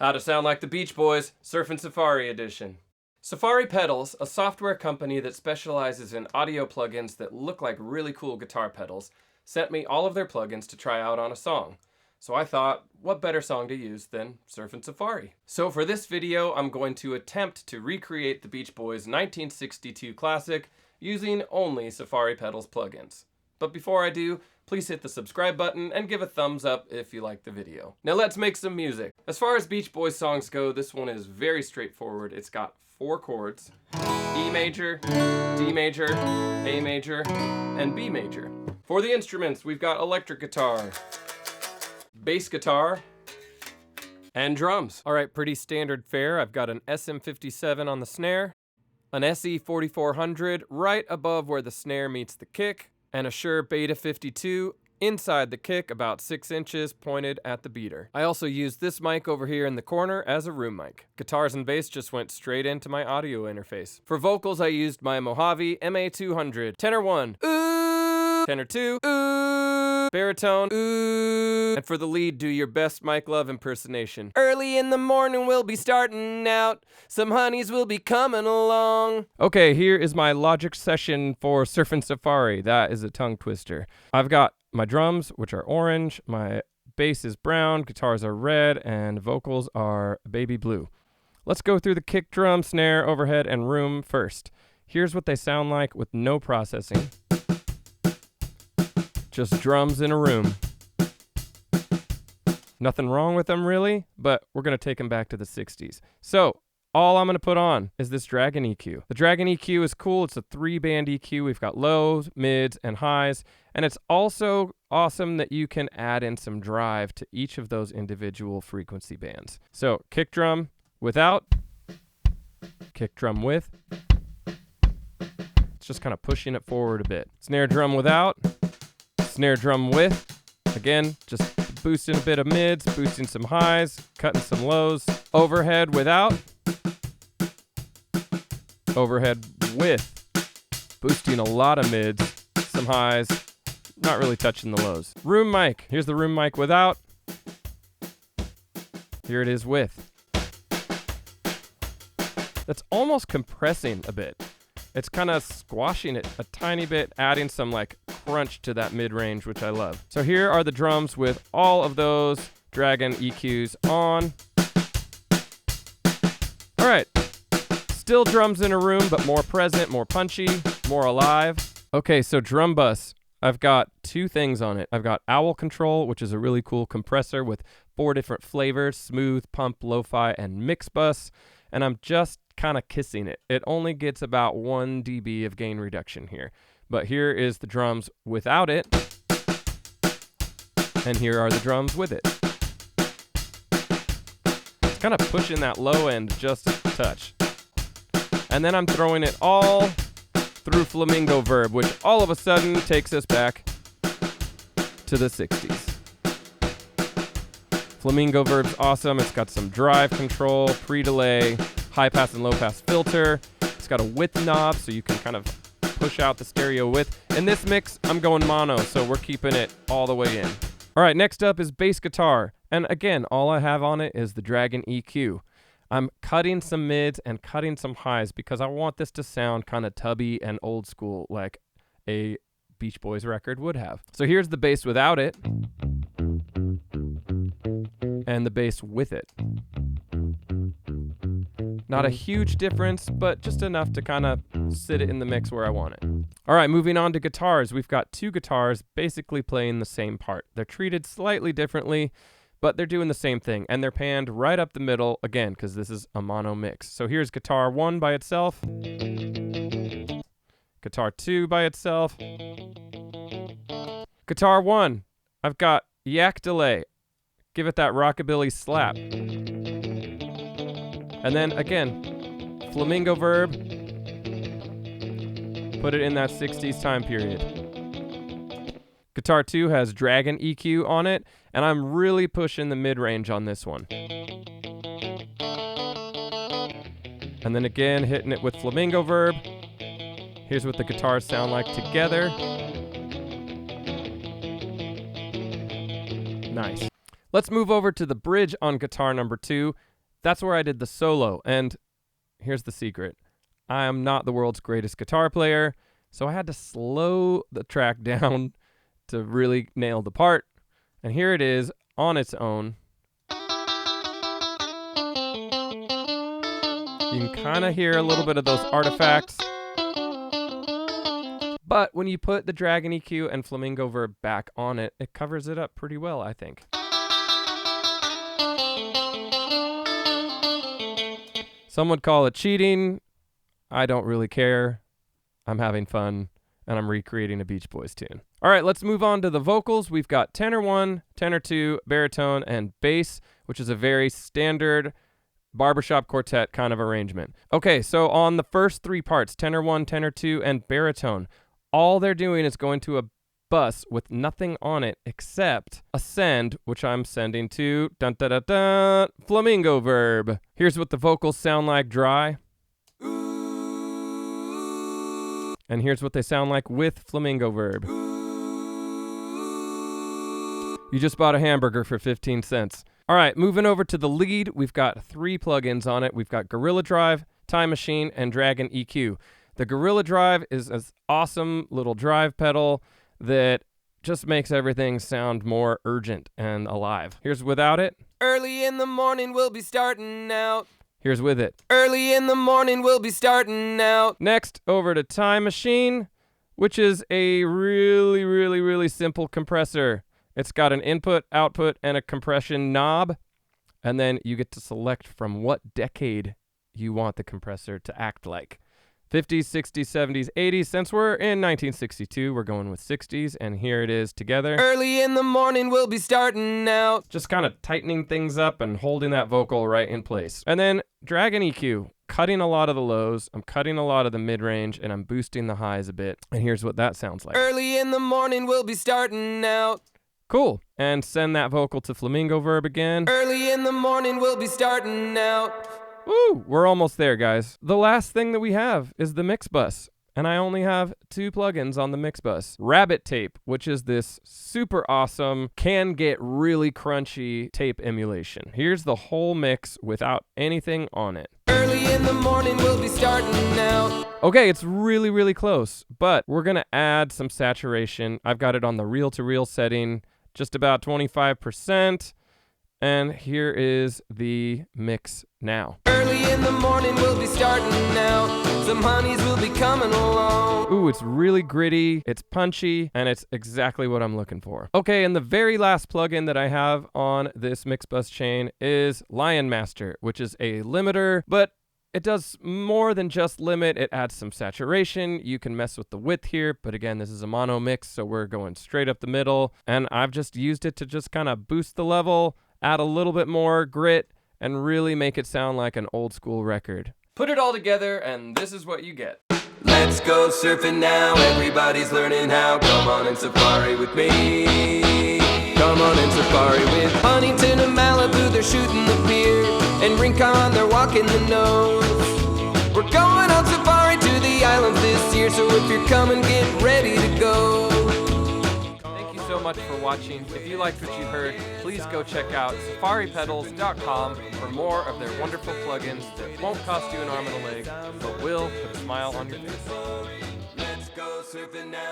How to sound like the Beach Boys, Surfin Safari edition. Safari Pedals, a software company that specializes in audio plugins that look like really cool guitar pedals, sent me all of their plugins to try out on a song. So I thought, what better song to use than Surfin Safari? So for this video, I'm going to attempt to recreate the Beach Boys' 1962 classic using only Safari Pedals plugins. But before I do, please hit the subscribe button and give a thumbs up if you like the video. Now let's make some music. As far as Beach Boys songs go, this one is very straightforward. It's got 4 chords: E major, D major, A major, and B major. For the instruments, we've got electric guitar, bass guitar, and drums. All right, pretty standard fare. I've got an SM57 on the snare, an SE4400 right above where the snare meets the kick, and a Shure Beta 52 inside the kick about 6 inches pointed at the beater. I also used this mic over here in the corner as a room mic. Guitars and bass just went straight into my audio interface. For vocals, I used my Mojave MA-200. Tenor 1, ooh. Tenor 2, ooh. Baritone, ooh. And for the lead, do your best Mike Love impersonation. Early in the morning, we'll be starting out. Some honeys will be coming along. Okay, here is my Logic session for Surfin Safari. That is a tongue twister. I've got my drums, which are orange, my bass is brown, guitars are red, and vocals are baby blue. Let's go through the kick, drum, snare, overhead, and room first. Here's what they sound like with no processing. Just drums in a room. Nothing wrong with them really, but we're gonna take them back to the 60s. So, all I'm gonna put on is this Dragon EQ. The Dragon EQ is cool. It's a 3-band EQ. We've got lows, mids, and highs. And it's also awesome that you can add in some drive to each of those individual frequency bands. So kick drum without, kick drum with. It's just kind of pushing it forward a bit. Snare drum without, snare drum with. Again, just boosting a bit of mids, boosting some highs, cutting some lows. Overhead without, overhead with, boosting a lot of mids, some highs, not really touching the lows. Room mic. Here's the room mic without. Here it is with. That's almost compressing a bit. It's kind of squashing it a tiny bit, adding some like crunch to that mid-range, which I love. So here are the drums with all of those Dragon EQs on. All right. Still drums in a room, but more present, more punchy, more alive. Okay, so drum bus. I've got 2 things on it. I've got Owl Control, which is a really cool compressor with 4 different flavors: smooth, pump, lo-fi, and mix bus. And I'm just kind of kissing it. It only gets about 1 dB of gain reduction here. But here is the drums without it. And here are the drums with it. It's kind of pushing that low end just a touch. And then I'm throwing it all through Flamingo Verb, which all of a sudden takes us back to the 60s. Flamingo Verb's awesome. It's got some drive control, pre-delay, high pass and low pass filter. It's got a width knob so you can kind of push out the stereo width. In this mix, I'm going mono, so we're keeping it all the way in. All right, next up is bass guitar. And again, all I have on it is the Dragon EQ. I'm cutting some mids and cutting some highs because I want this to sound kind of tubby and old school like a Beach Boys record would have. So here's the bass without it and the bass with it. Not a huge difference, but just enough to kind of sit it in the mix where I want it. All right, moving on to guitars. We've got 2 guitars basically playing the same part. They're treated slightly differently, but they're doing the same thing, and they're panned right up the middle, again, because this is a mono mix. So here's guitar 1 by itself, guitar 2 by itself. Guitar 1, I've got yak delay. Give it that rockabilly slap. And then, again, Flamingo Verb. Put it in that 60s time period. Guitar 2 has Dragon EQ on it, and I'm really pushing the mid-range on this one. And then again, hitting it with Flamingo Verb. Here's what the guitars sound like together. Nice. Let's move over to the bridge on guitar number 2. That's where I did the solo, and here's the secret. I am not the world's greatest guitar player, so I had to slow the track down to really nail the part, and here it is on its own. You can kind of hear a little bit of those artifacts. But when you put the Dragon EQ and Flamingo Verb back on it, it covers it up pretty well, I think. Some would call it cheating. I don't really care. I'm having fun, and I'm recreating a Beach Boys tune. All right, let's move on to the vocals. We've got tenor 1, tenor 2, baritone, and bass, which is a very standard barbershop quartet kind of arrangement. Okay, so on the first 3 parts, tenor 1, tenor 2, and baritone, all they're doing is going to a bus with nothing on it except a send, which I'm sending to dun da da da Flamingo Verb. Here's what the vocals sound like dry. And here's what they sound like with Flamingo Verb. You just bought a hamburger for 15 cents. All right, moving over to the lead, we've got 3 plugins on it. We've got Gorilla Drive, Time Machine, and Dragon EQ. The Gorilla Drive is an awesome little drive pedal that just makes everything sound more urgent and alive. Here's without it. Early in the morning we'll be starting out. Here's with it. Early in the morning we'll be starting out. Next, over to Time Machine, which is a really, really, really simple compressor. It's got an input, output, and a compression knob, and then you get to select from what decade you want the compressor to act like. 50s, 60s, 70s, 80s. Since we're in 1962, we're going with 60s, and here it is together. Early in the morning we'll be starting out. Just kind of tightening things up and holding that vocal right in place. And then Dragon EQ, cutting a lot of the lows, I'm cutting a lot of the mid-range, and I'm boosting the highs a bit. And here's what that sounds like. Early in the morning we'll be starting out. Cool. And send that vocal to Flamingo Verb again. Early in the morning we'll be starting out. Woo! We're almost there, guys. The last thing that we have is the mix bus, and I only have 2 plugins on the mix bus. Rabbit Tape, which is this super awesome, can get really crunchy tape emulation. Here's the whole mix without anything on it. Early in the morning we'll be starting out. Okay, it's really, really close, but we're gonna add some saturation. I've got it on the reel-to-reel setting, just about 25%. And here is the mix now. Early in the morning we'll be starting out. Some honeys will be coming along. Ooh, it's really gritty, it's punchy, and it's exactly what I'm looking for. Okay, and the very last plugin that I have on this mix bus chain is Lion Master, which is a limiter, but it does more than just limit. It adds some saturation. You can mess with the width here, but again, this is a mono mix, so we're going straight up the middle, and I've just used it to just kind of boost the level, add a little bit more grit, and really make it sound like an old school record. Put it all together, and this is what you get. Let's go surfing now, everybody's learning how. Come on and safari with me. Come on and safari with Huntington and Malibu, they're shooting the pier. And Rincon, they're walking the nose. We're going on safari to the islands this year, so if you're coming, get ready to go. Thank you so much for watching. If you liked what you heard, please go check out safaripedals.com for more of their wonderful plugins that won't cost you an arm and a leg, but will put a smile on your face. Let's go surfing now.